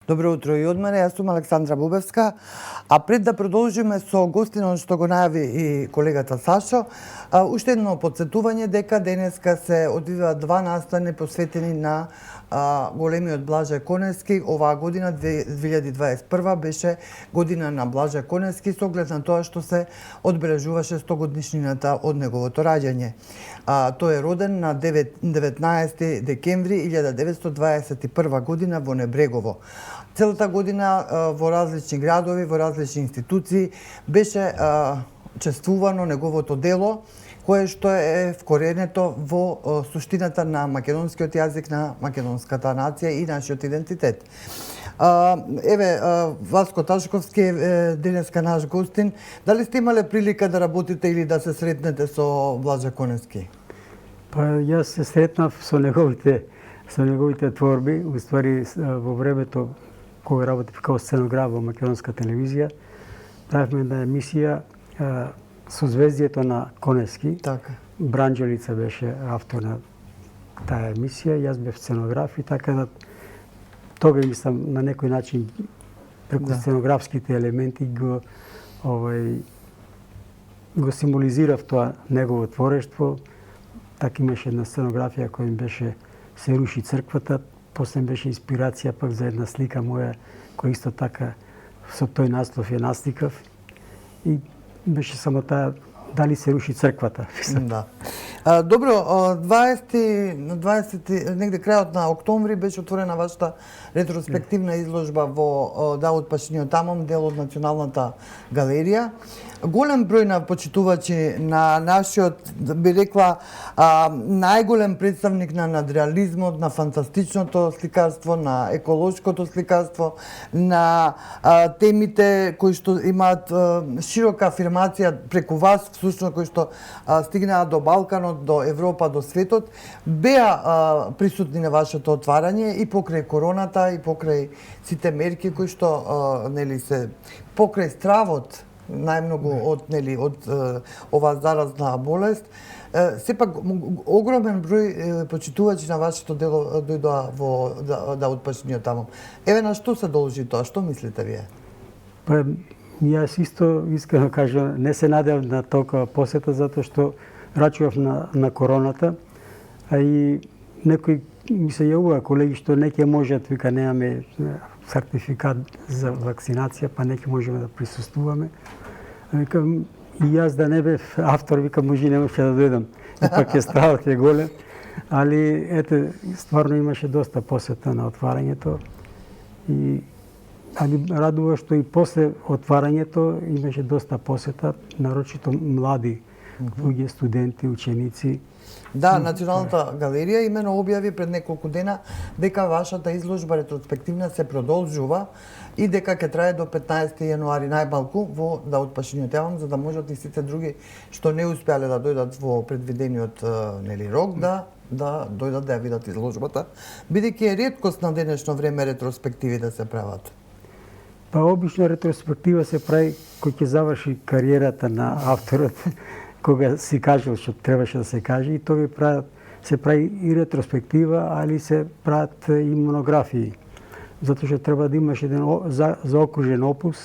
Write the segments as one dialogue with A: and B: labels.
A: Добро утро и од мене, јас сум Александра Бубевска, а пред да продолжиме со гостинот што го најави и колегата Сашо, уште едно подсетување дека денеска се одвиваат два настани посветени на големиот Блаже Конески. Оваа година, 2021, беше година на Блаже Конески со оглед на тоа што се одбележуваше 100 годишнината од неговото раѓање. Тој е роден на 19 декември 1921 година во Небрегово. Целата година во различни градови, во различни институции беше чествувано неговото дело, кое што е вкоренето во суштината на македонскиот јазик, на македонската нација и нашиот идентитет. Еве, Васко Ташковски е денеска наш гостин. Дали сте имале прилика да работите или да се сретнете со Блаже Конески?
B: Па јас се сретнав со неговите творби, уствари во времето кога работев као сценограф во македонска телевизија, правевме една емисија Созвездието на Конески.
A: Така.
B: Бранџелица беше автор на таа емисија, јас бев сценограф и така да тога мислам на некој начин преку сценографските елементи го символизирав тоа негово творештво. Така имаше една сценографија која беше се руши црквата, после беше инспирација пак за една слика моја која исто така со тој наслов ја насликав и беше само таа дали се руши црквата.
A: Да. Добро, 20 негде крајот на октомври беше отворена вашата ретроспективна изложба во Давот Пашиниот Амон, дел од Националната галерија. Голем број на почитувачи на нашиот, би рекла, најголем представник на надреализмот, на фантастичното сликарство, на еколошкото сликарство, на темите кои што имаат широка афирмација преку вас, всушност кои што стигнаа до Балканот, до Европа, до светот, беа присутни на вашето отварање и покрај короната, и покрај сите мерки кои што нели се покрај стравот најмногу од оваа заразна болест. Сепак огромен број почитувачи на вашето дело дојдоа во Давот Пашиниот Амон. Еве на што се должи тоа? Што мислите вие?
B: Па јас исто искрено кажам, не се надевам на толкова посета затоа што рачував на короната, а и некои ми се јавува колеги што не ќе можат, вика немаме сертификат за вакцинација, па не ќе можеме да присуствуваме. Викам, и јас да не бев автор, викам, може не може да дојдам. Пак е стравот е голем. Али, ете, стварно имаше доста посета на отварањето. Али радува што и после отварањето имаше доста посета, нарочито млади луѓе, студенти, ученици.
A: Да, Националната галерија имено објави пред неколку дена дека вашата изложба ретроспективна се продолжува и дека ќе трае до 15 јануари најмалку во Давот Пашиниот Амон, за да можат и сите други што не успеале да дојдат во предвидениот рок да дојдат да ја видат изложбата, бидејќи е реткост на денешно време ретроспективи да се прават.
B: Па обично ретроспектива се прави кој ќе заврши кариерата на авторот, кога си кажал што требаше да се каже, и тоа се прави и ретроспектива, али се прават и монографии. Затоа што треба да имаш еден заокружен опус,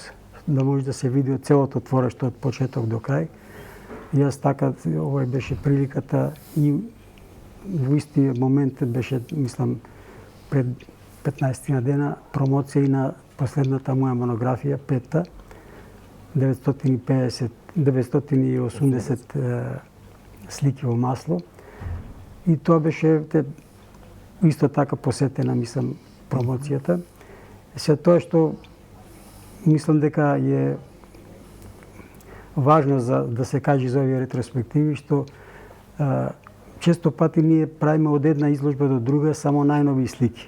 B: да може да се види од целото творештво од почеток до крај. Јас така, ова беше приликата и во истиот момент беше, мислам, пред 15 дена промоција и на последната моја монографија, петта, 980 слики во масло. И тоа беше исто така посетена, мислам, промоцијата. Се тоа што мислам дека е важно да се каже за овие ретроспективи, што често пати ние правиме од една изложба до друга само најнови слики.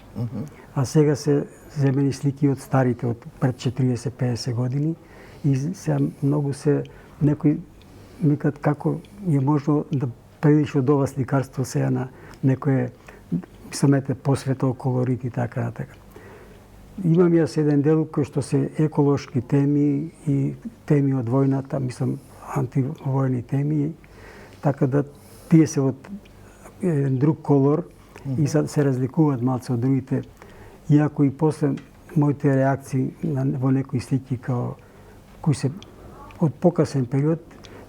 B: А сега се земени слики од старите, од пред 40-50 години. И сега многу некои микат како е можно да предиш од ова сликарство сега на некое, мислам, посвето, колорит и така натака. Имам јас еден дел кој што се еколошки теми и теми од војната, мислам, антивојни теми, така да тие се од еден друг колор и се разликуваат малце од другите. Иако и после моите реакции во некои слики кои се од покасен период,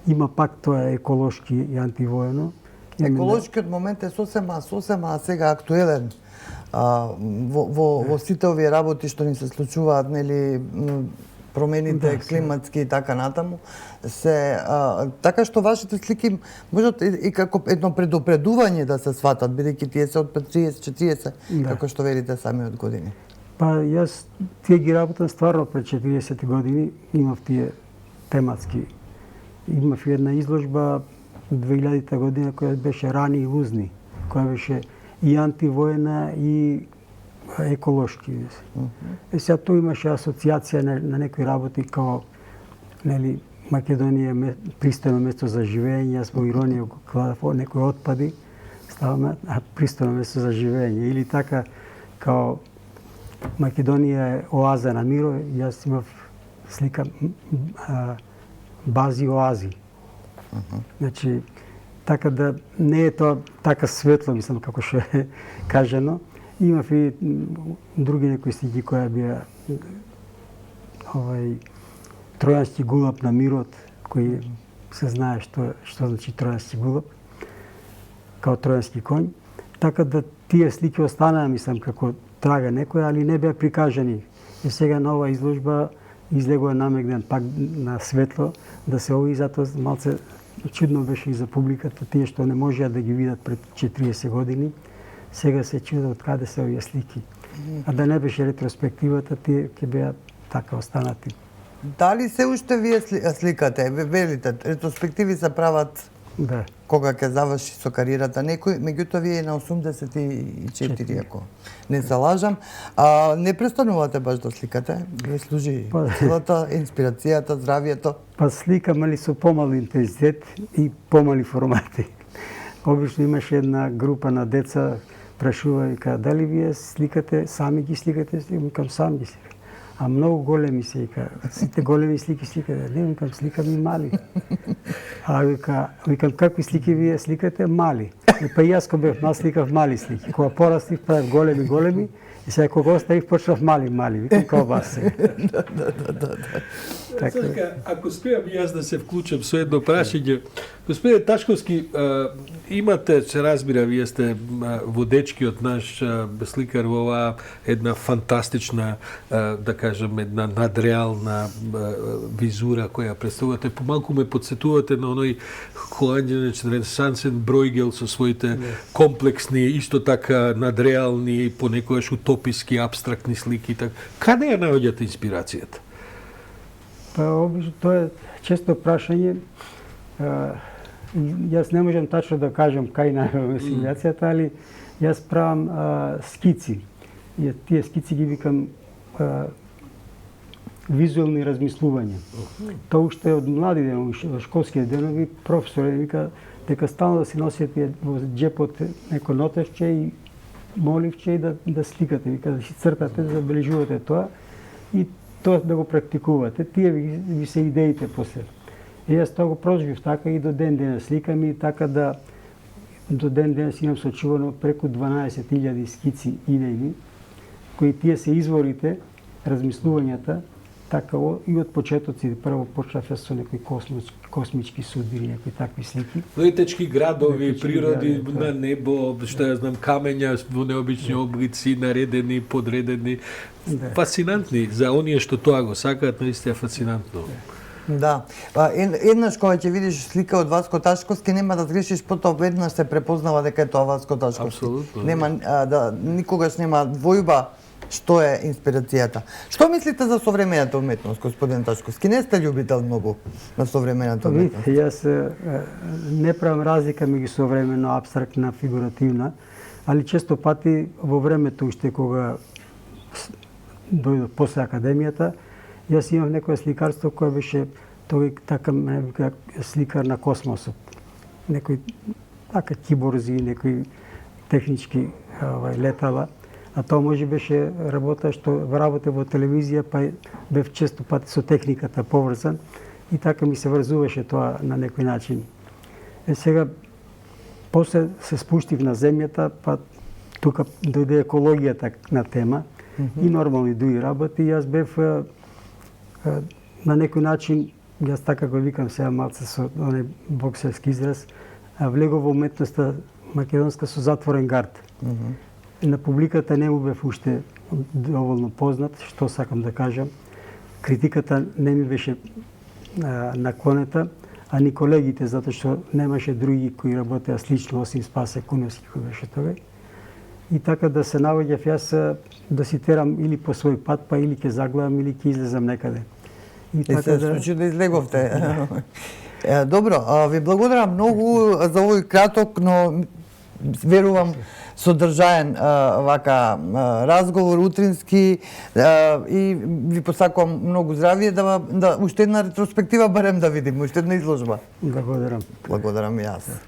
B: има пак тоа еколошки и антивоено.
A: Еколошкиот момент е сосема сега актуелен. Во сите овие работи што ни се случуваат, нели, промените климатски и така натаму, така што вашите слики можат и како едно предупредување да се сватат, бидејќи тие се од 30-40, како што велите сами од години.
B: Па јас тие ги работам стварно пред 40 години, имав тие тематски. Имав една изложба 2000 година која беше Рани и лузни, која беше и антивоена и еколошки. Сега тоа имаше асоциација на некои работи као, нели, Македонија е пристојно место за живење, јас во иронија го кладав некои отпади, ставаме пристојно место за живење. Или така, као Македонија е оаза на миро, јас имав слика бази оази. Значи, така да не е тоа така светло, мислам, како што е кажано. Имав и други некои слики која бија тројански гулаб на мирот, кој се знае што значи тројански гулаб, као тројански конј. Така да тие слики останаа, мислам, како трага некоја, али не беа прикажани. И сега нова изложба излегува намегнен пак на светло, да се ови, затоа малце чудно беше и за публиката, тие што не можеа да ги видат пред 40 години, сега се чуда од каде се овие слики. А да не беше ретроспективата, тие ќе беа така останати.
A: Дали се уште вие сликате? Велите, ретроспективи се прават кога ќе заврши со кариерата некој, меѓутоа вие на 84, ако не се лажам. Не престанувате баш да сликате? Ви служи силата, инспирацијата, здравието?
B: Па сликам, али со помал интензитет и помали формати. Обично имаше една група на деца, прашува и кажа, дали вие сликате, сами ги сликате? Викам, сам ги сликам. А многу големи се, вика, сите големи слики сликате. Не, викам, сликам и мали. А викам, какви слики вие сликате? Мали. И па и јас кога бев мал сликав мали слики. Кога порастив правев големи, и сега кога оставив почнав мали. Викам, као вас се.
C: Така, ако спеам јас да се вклучам со едно прашање. Господине Ташковски, имате, се разбира, вие сте водечкиот наш сликар во оваа една фантастична, да кажем, една надреална визура која представувате. Помалку ме подсетувате на оној хоандјанец ренесансен Бројгел со своите комплексни, исто така надреални, понекогаш утописки, абстрактни слики. Каде ја наоѓате инспирацијата?
B: Па, обично, тоа е често прашање. Јас не можам тачно да кажам кај најавам инспирацијата, али јас правам скици. И тие скици ги викам визуелни размислувања. Тоа уште од млади денови, во школски денови, професорот вика дека стално да си носите во џепот неко нотешче и моливче и да сликате, вика да си цртате, да забележувате тоа и тоа да го практикувате. Тие ви се идеите после. И јас тоа го проживив така и до ден денес сликам и така да до ден денес имам сочувано преку 12.000 скици идејни, кои тие се изворите, размислувањата, така и од почетоци. Прво почнав со некои космички судбини, некои такви слики.
C: Летечки градови, природи на небо, што ја знам, камења во необични облици, наредени, подредени. Фасцинантни за оние што тоа го сакаат, наистина фасцинантно.
A: Да. Еднаш кога ќе видиш слика од Васко Ташковски, нема да згрешиш, потоа веднаш се препознава дека е тоа Васко Ташковски.
C: Апсолутно.
A: Нема никогаш нема двојба што е инспирацијата. Што мислите за современата уметност, господин Ташковски? Не сте љубител многу на современата уметност.
B: Јас не правам разлика меѓу современо, абстрактна, фигуративна, али често пати во времето уште кога дојдов после академијата, јас имав некоја сликарство која беше тој така сликар на космосот. Некои така киборзи, некои технички летала. А тоа може беше работа што работе во телевизија, па бев често пати со техниката поврзан и така ми се врзуваше тоа на некој начин. Сега, после се спуштив на земјата, па тука дојде екологијата на тема и нормални други работи. Јас бев на некој начин, јас така го викам сега малце со оној боксерски израз, влегов во уметноста македонска со затворен гард. На публиката не му бев уште доволно познат, што сакам да кажам. Критиката не ми беше наклонета, а ни колегите, затоа што немаше други кои работеа слично, осим Спасе Куневски кој беше тој. И така да се наоѓав јас да си терам или по свој пат, па или ќе заглавам, или ќе излезам некаде.
A: И се случи да излеговте. Добро, ви благодарам многу за овој краток, но верувам содржаен вака разговор утрински и ви посакувам многу здравие да уште една ретроспектива барем да видим, уште една изложба.
B: Благодарам.
A: Благодарам и јас.